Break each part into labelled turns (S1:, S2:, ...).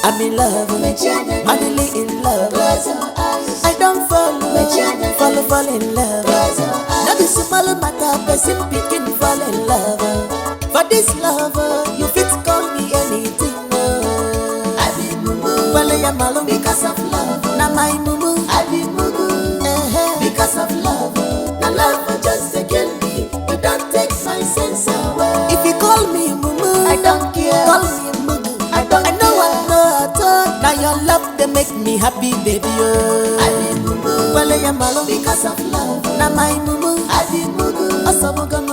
S1: I'm in love, madly in love. I don't fall in love. Now this small matter, person begin fall in love. For this love, you fit call me anything. I be mumu, well I am alone because of love. Now my mumu, I be mumu, because of love. Now love just again me, you don't take my sense away. If you call me mumu, I don't care. Call me mumu, I know what at all. Now your love they make me happy, baby. I be mumu, well I am alone because of love. Now my mumu, I be mumu,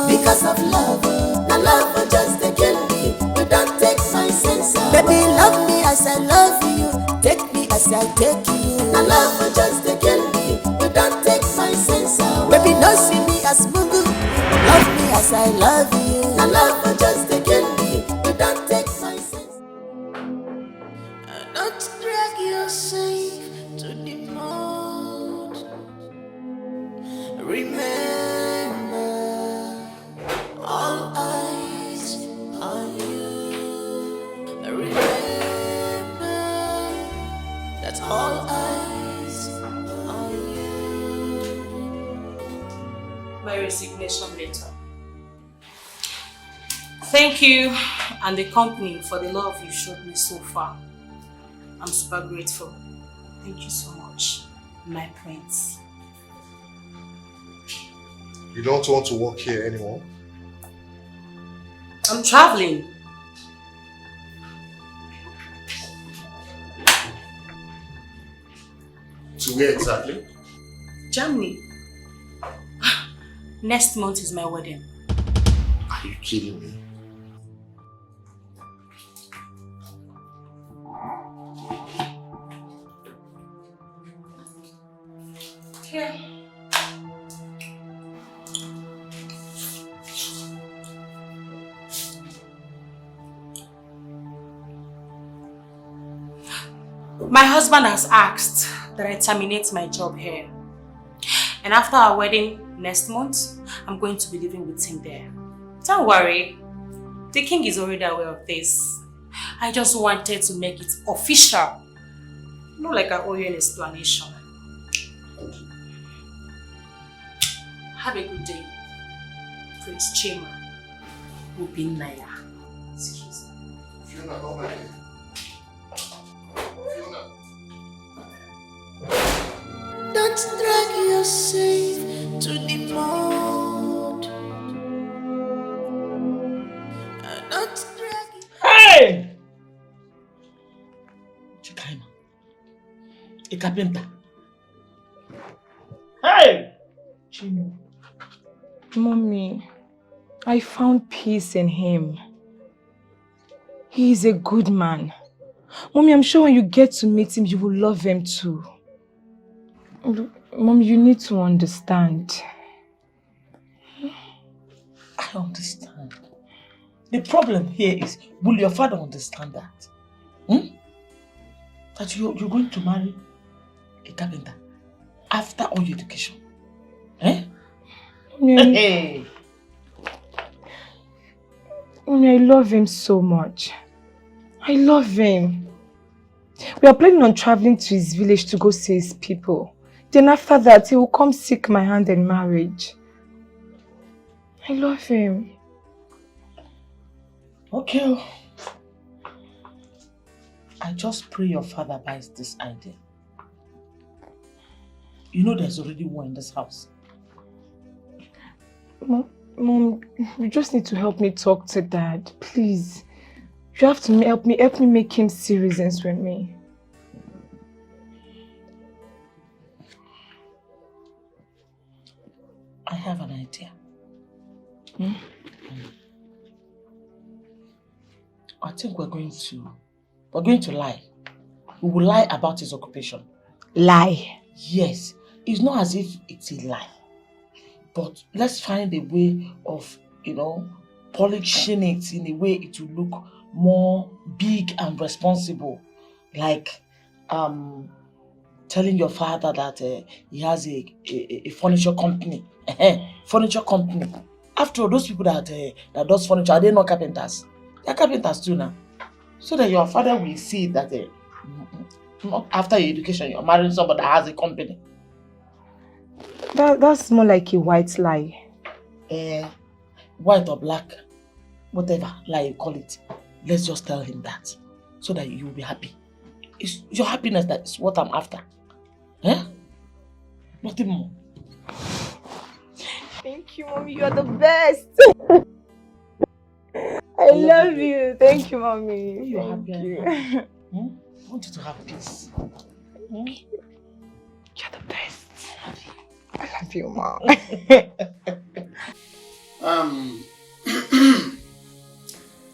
S1: because of love. Now love just again me, you don't take my sense away. Baby, love me as I love you, take me as I take you. Now love just again me, you don't take my sense away. Baby, don't see me as mugu, love me as I love you. Now love just again me, you don't take my sense. Don't drag yourself to the mold. Remember, all eyes on you. Remember, that's all eyes on you.
S2: My resignation letter. Thank you and the company for the love you showed me so far. I'm super grateful. Thank you so much, my prince.
S3: You don't want to work here anymore?
S2: I'm traveling.
S3: To where exactly?
S2: Germany. Next month is my wedding.
S3: Are you kidding me?
S2: Here. My husband has asked that I terminate my job here. And after our wedding next month, I'm going to be living with him there. Don't worry. The king is already aware of this. I just wanted to make it official. Not like I owe you an explanation. Have a good day, Prince Chima. Ubinaya. Excuse me.
S3: Fiona, come back here. Fiona.
S1: Don't drag yourself to the mold. Don't drag.
S4: Hey! Chikaima. A carpenter. Hey! Chino.
S5: Mommy, I found peace in him. He is a good man. Mommy, I'm sure when you get to meet him, you will love him too. Mom, you need to understand.
S4: I understand. The problem here is, will your father understand that? That you're going to marry a carpenter after all your education? Eh?
S5: Mommy,
S4: Hey!
S5: Mommy, I love him so much. I love him. We are planning on traveling to his village to go see his people. Then after that, he will come seek my hand in marriage. I love him.
S4: Okay. I just pray your father buys this idea. You know there's already one in this house.
S5: Mom, you just need to help me talk to Dad, please. You have to help me make him see reasons with me.
S4: I have an idea. I think we're going to lie. We will lie about his occupation.
S5: Lie?
S4: Yes. It's not as if it's a lie. But let's find a way of, polishing it in a way it will look more big and responsible. Like telling your father that he has a furniture company. Furniture company. After all, those people that does furniture, are they not carpenters? They're carpenters too now. So that your father will see that Not after your education, you're marrying somebody that has a company.
S5: That's more like a white lie.
S4: White or black, whatever lie you call it. Let's just tell him that, so that you will be happy. It's your happiness that is what I'm after. Nothing more.
S5: Thank you, Mommy. You're the best. I love you. Thank you, Mommy.
S4: You're
S5: Thank
S4: happy.
S5: you.
S4: I want you to have peace.
S5: You're the best. I love you, Mom.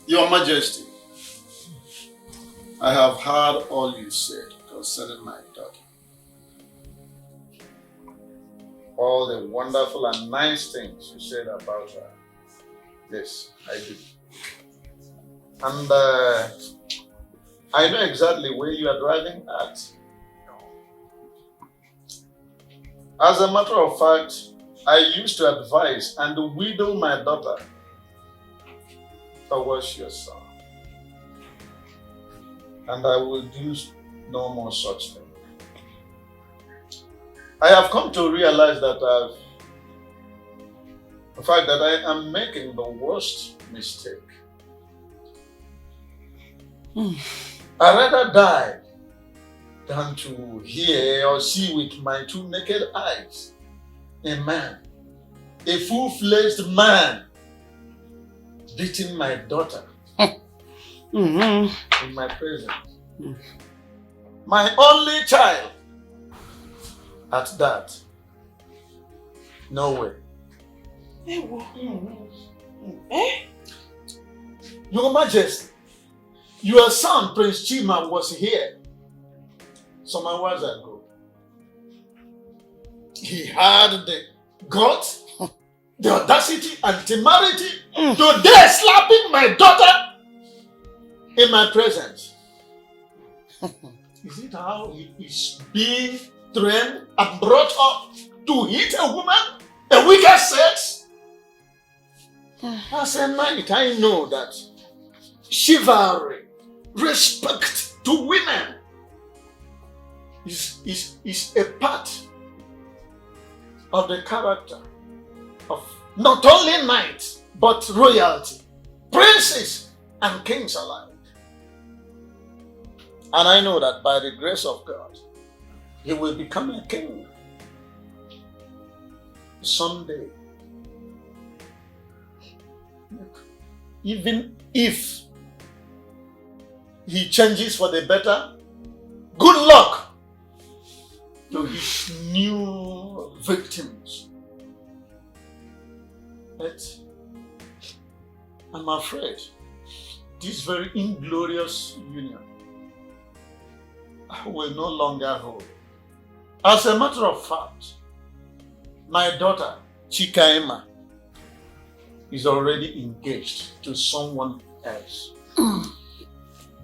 S6: Your Majesty, I have heard all you said concerning my daughter. All the wonderful and nice things you said about her. Yes, I do. And I know exactly where you are driving at. As a matter of fact, I used to advise and wheedle my daughter towards your son. And I will do no more such thing. I have come to realize that I am making the worst mistake. I'd rather die than to hear or see with my two naked eyes a man, a full-fledged man, beating my daughter in my presence. My only child at that. No way. Your Majesty, your son Prince Chima was here some hours ago. He had the guts, the audacity and temerity to dare slapping my daughter in my presence. Is it how he is being trained and brought up to hit a woman, a weaker sex? As a knight, I know that chivalry, respect to women is a part of the character of not only knights, but royalty, princes and kings alike. And I know that by the grace of God, he will become a king someday. Even if he changes for the better, good luck to his new victims. But I'm afraid this very inglorious union will no longer hold. As a matter of fact, my daughter, Chikaima, is already engaged to someone else.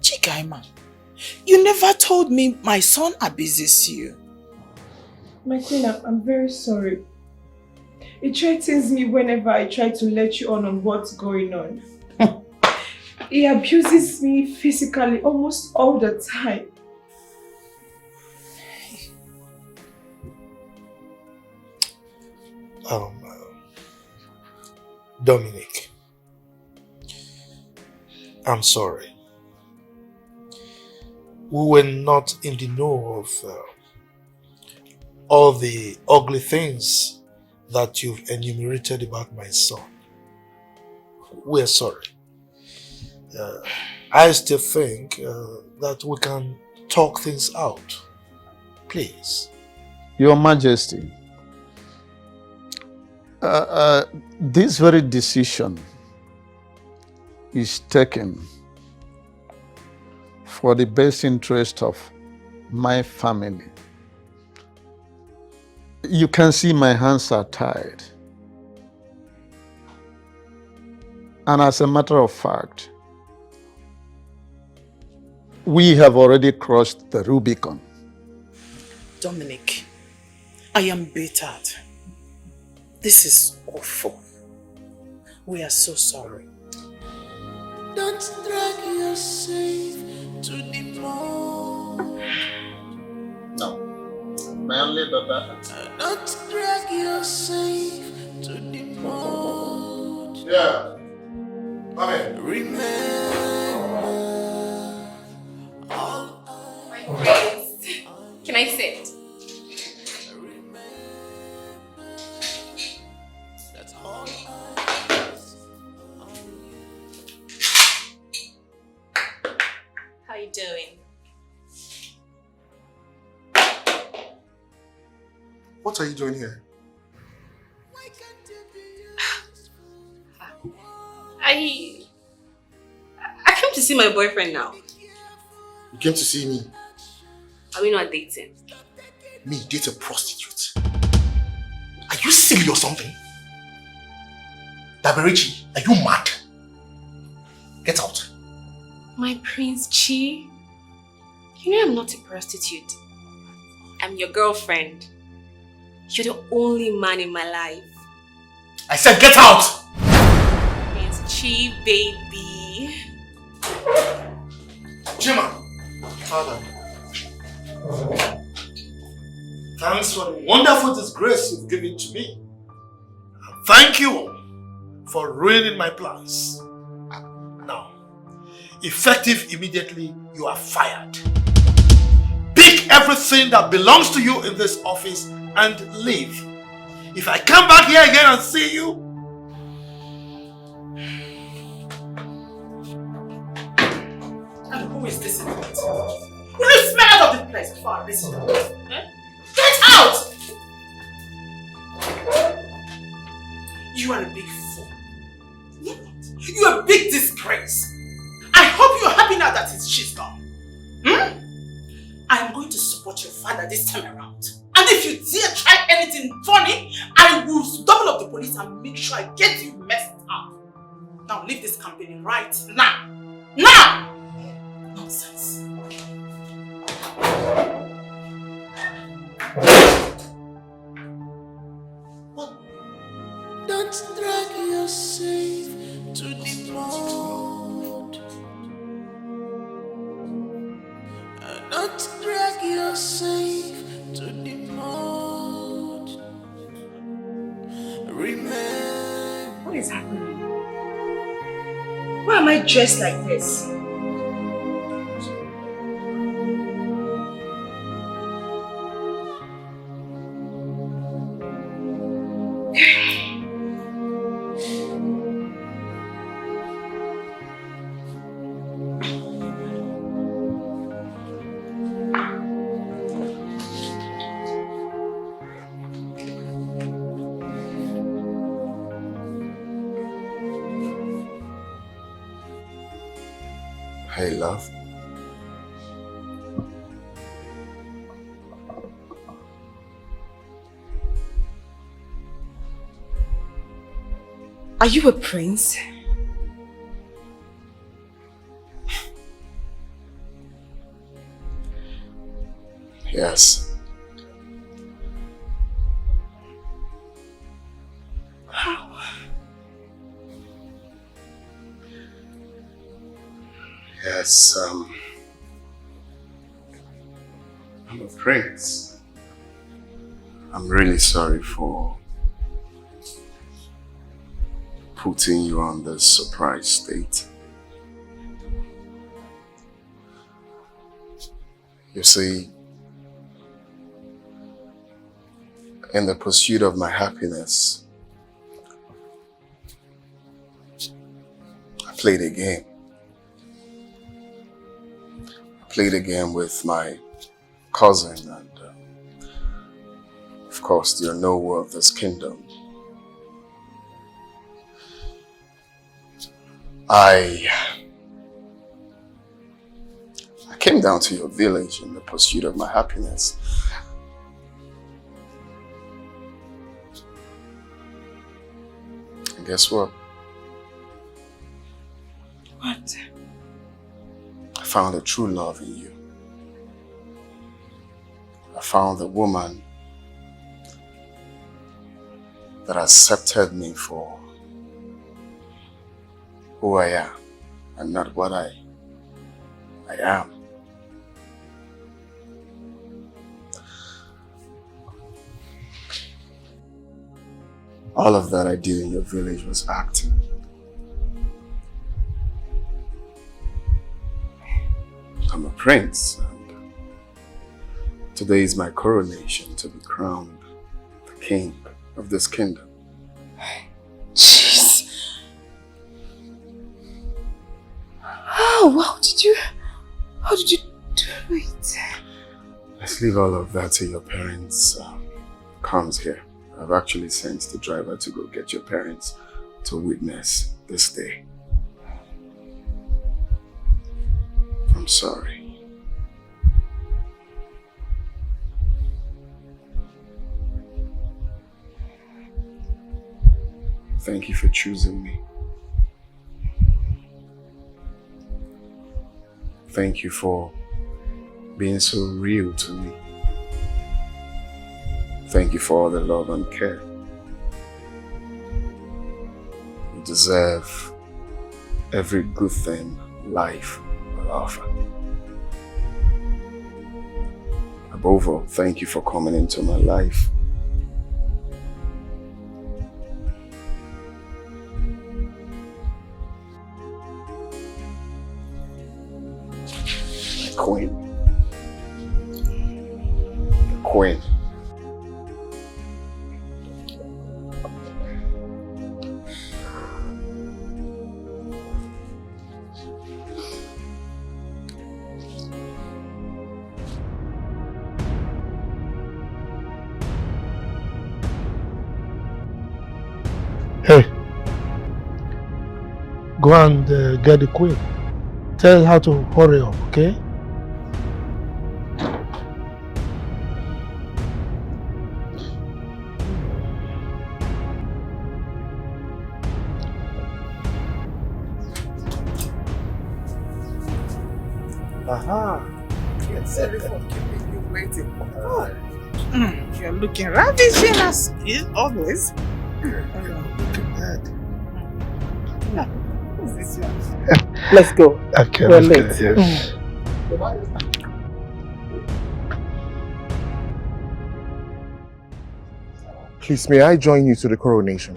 S7: Chikaima, you never told me my son abuses you.
S5: My queen, I'm very sorry. It threatens me whenever I try to let you on what's going on. He abuses me physically almost all the time.
S3: Dominic, I'm sorry. We were not in the know of all the ugly things that you've enumerated about my son. We're sorry. I still think that we can talk things out. Please.
S6: Your Majesty, this very decision is taken for the best interest of my family. You can see my hands are tied. And as a matter of fact, we have already crossed the Rubicon.
S7: Dominic, I am bittered. This is awful. We are so sorry.
S1: Don't drag yourself to the mall.
S6: Finally, daughter.
S1: Don't drag yourself to the mold.
S3: Yeah. Amen.
S1: Remember all
S8: My friends, can I sit?
S1: that's all
S8: How you doing?
S3: What are you doing here?
S8: I came to see my boyfriend now.
S3: You came to see me.
S8: Are we not dating?
S3: Me date a prostitute. Are you silly or something? Daberichi, are you mad? Get out.
S8: My Prince Chi, you know I'm not a prostitute. I'm your girlfriend. You're the only man in my life.
S3: I said get out!
S8: Prince Chi, baby.
S3: Jima, Father, thanks for the wonderful disgrace you've given to me. And thank you for ruining my plans. Now, effective immediately, you are fired. Pick everything that belongs to you in this office and leave. If I come back here again and see you,
S2: And who is this idiot? Will you smell out of this place before I listen? Get out! You are a big fool. You are a big disgrace. I hope you're happy now that she's gone. I am going to support your father this time around. And if you dare try anything funny, I will double up the police and make sure I get you messed up. Now leave this company right now. Now! Nonsense.
S1: Don't drag yourself to the mold. Don't drag yourself to the mold. Remember.
S2: What is happening? Why am I dressed like this?
S9: Hey, love.
S2: Are you a prince?
S9: Yes.
S2: How?
S9: Yes, I'm a prince. I'm really sorry for putting you on this surprise date. You see, in the pursuit of my happiness, I played a game. I played a game with my cousin and, of course, the Nollywood of this kingdom. I came down to your village in the pursuit of my happiness. And guess what?
S2: What?
S9: I found a true love in you. I found the woman that accepted me for who I am and not what I am. All of that I did in your village was acting. I'm a prince, and today is my coronation to be crowned the king of this kingdom.
S5: Jeez. How did you do it?
S9: Let's leave all of that to your parents' comes here. I've actually sent the driver to go get your parents to witness this day. I'm sorry. Thank you for choosing me. Thank you for being so real to me. Thank you for all the love and care. You deserve every good thing life will offer. Above all, thank you for coming into my life. My queen. The queen.
S3: Hey, go and get the queen. Tell her to hurry up, okay? Aha.
S7: Yes, sorry for keeping you waiting. You're looking ravishing as always. Let's go.
S3: Okay,
S7: We're
S3: let's
S7: late.
S3: go, yes.
S10: Please, may I join you to the coronation?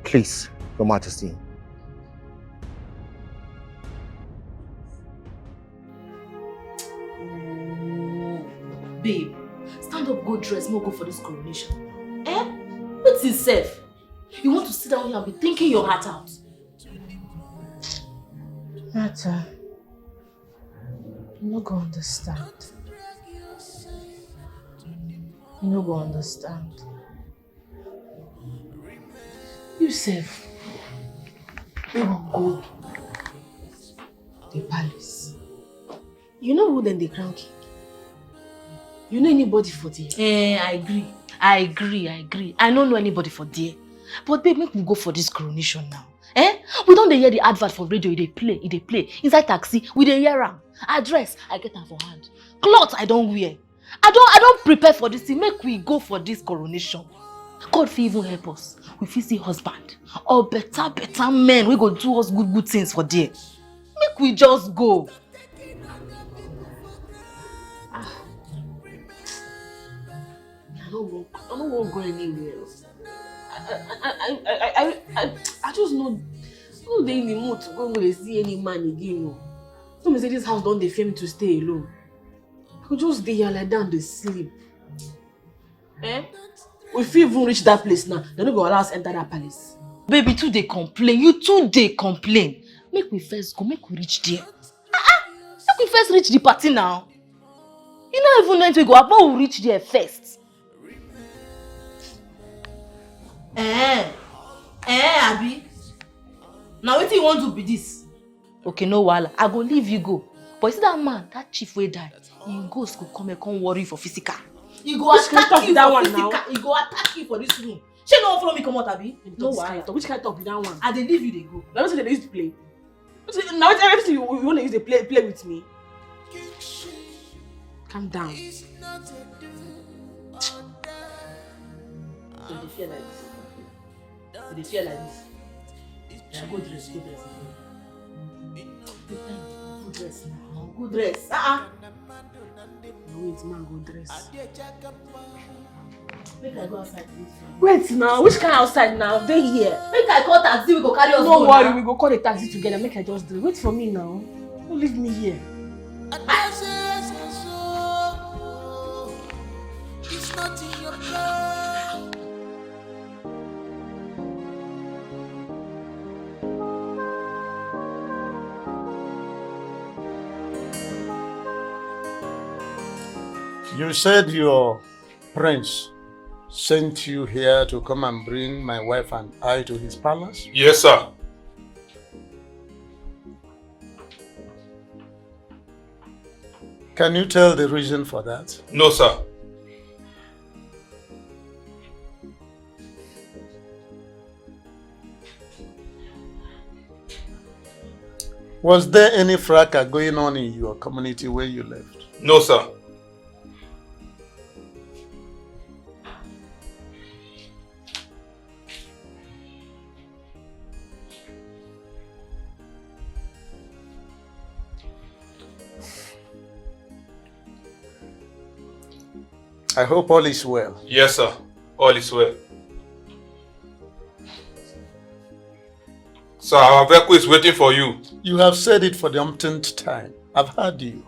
S10: Please, Your Majesty.
S4: Babe, stand up, go dress, more go for this coronation. Eh? What's it safe? You want to sit down here and be thinking your heart out?
S5: Nata, you no go understand. You no go understand. You safe. You won't go the palace.
S4: You know who then the crown king? You know anybody for there? I agree. I don't know anybody for there. But babe, make me go for this coronation now. We don't hear the advert for radio, they play. Inside taxi, we dey hear am. Address, I get am for hand. Clothes, I don't wear. I don't prepare for this thing. Make we go for this coronation. God fit even help us. We fit see husband or better men. We go do us good things for there. Make we just go. I don't want to go anywhere. I just know they in the mood to go and see any man again. No. Some say this house don't they fear me to stay alone. I could just stay here like that and they sleep. If we even reach that place now, they're not going to allow us enter that palace. Baby, too they complain. You too they complain. Make we first go, make we reach there. Make we first reach the party now. You don't even know when to go, but we reach there first. Abi? Now what you want to be this? Okay, no wahala. I go leave you go. But you see that man, that chief will die. He ghost go come and come worry for physical. He go attack you for physical. He go attack you for this room. She no follow me come out, Abi? No wahala. Which kind of talk be that one? I dey leave you, they go. Now what they used to play? Now everything you want to use to play with me? Calm down. So they feel like this. They feel like this. Yeah, go dress. Good dress now. Good dress.
S7: wait, man, go dress.
S11: Make I go outside. Wait now, which kind of outside now? They here. Make I call taxi, we go carry us.
S7: No worry, we go call the taxi together. Make I just dress. Wait for me now. Don't leave me here.
S1: It's not in your blood.
S6: You said your prince sent you here to come and bring my wife and I to his palace?
S12: Yes, sir.
S6: Can you tell the reason for that?
S12: No, sir.
S6: Was there any fracas going on in your community where you left?
S12: No, sir.
S6: I hope all is well.
S12: Yes, sir. All is well. Sir, our vehicle is waiting for you.
S6: You have said it for the umpteenth time. I've heard you.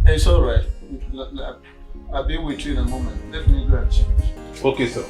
S6: It's all right. I'll be with you in a moment. Let me go and change.
S12: Okay, sir.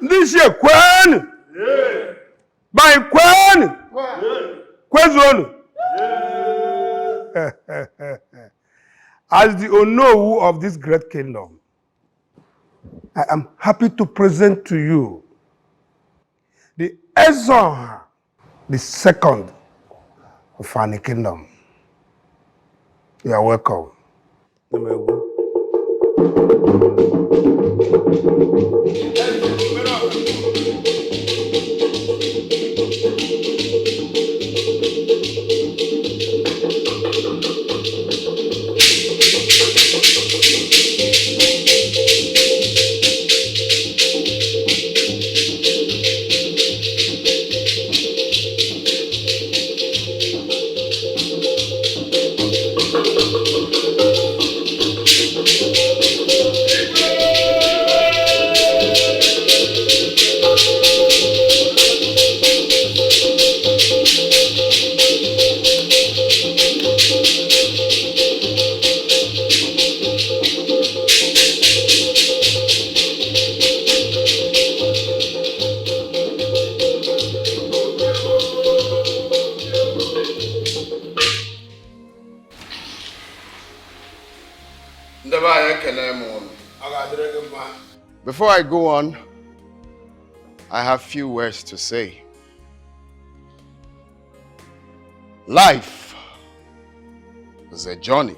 S13: This year, Kwan! By Kwan! Kwezon! As the Onowu of this great kingdom, I am happy to present to you the Ezon, the second of Fani Kingdom. You are welcome.
S9: Before I go on, I have few words to say. Life is a journey.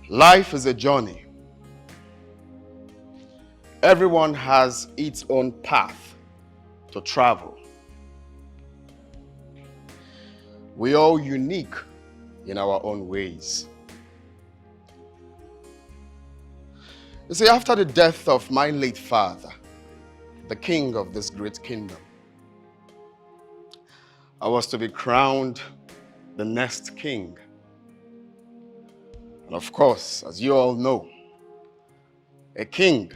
S9: Life is a journey. Everyone has its own path to travel. We're all unique in our own ways. You see, after the death of my late father, the king of this great kingdom, I was to be crowned the next king. And of course, as you all know, a king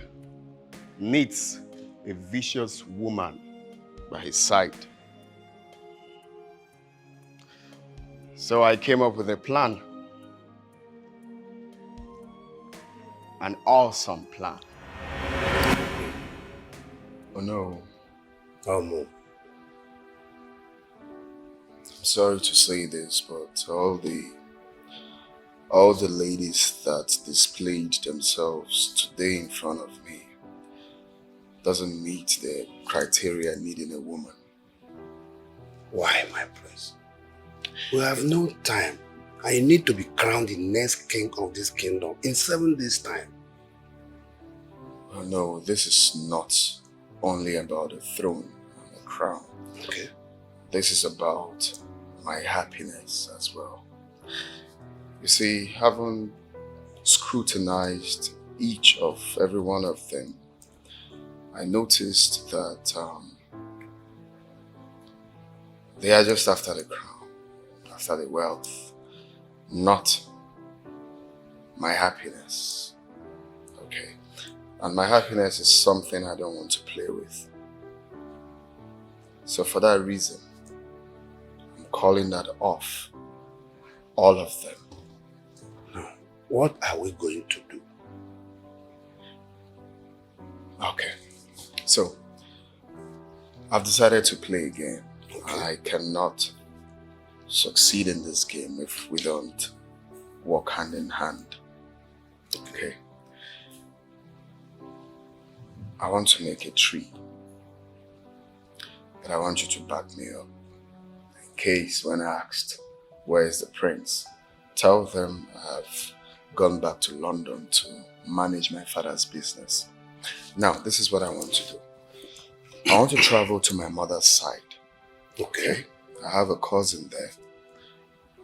S9: needs a vicious woman by his side. So I came up with a plan. An awesome plan. Oh no.
S14: Oh no.
S9: I'm sorry to say this, but all the ladies that displayed themselves today in front of me doesn't meet the criteria needing a woman.
S14: Why, my prince? We have no time. I need to be crowned the next king of this kingdom in 7 days' time.
S9: Oh no, this is not only about the throne and the crown.
S14: Okay.
S9: This is about my happiness as well. You see, having scrutinized every one of them, I noticed that they are just after the crown, after the wealth, not my happiness. Okay? And my happiness is something I don't want to play with. So for that reason, I'm calling that off. All of them.
S14: Now, what are we going to do?
S9: Okay. So, I've decided to play a game. Okay. I cannot succeed in this game if we don't work hand in hand. Okay. I want to make a tree. But I want you to back me up. In case when asked, where is the prince? Tell them I've gone back to London to manage my father's business. Now, this is what I want to do. I want to travel to my mother's side.
S14: Okay.
S9: I have a cousin there.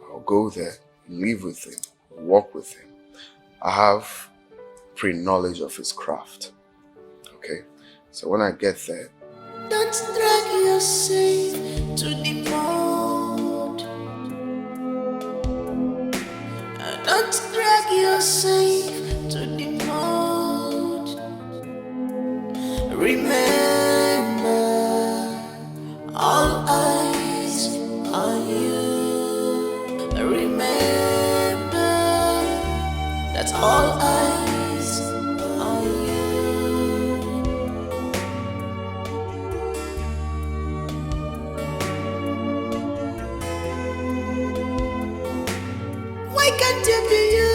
S9: I'll go there, live with him, work with him. I have pre-knowledge of his craft. Okay? So when I get there...
S1: Don't drag yourself to the mud. Don't drag yourself to the mud. Remember, all eyes on you. Remember, that's all eyes on you. Why can't you be you?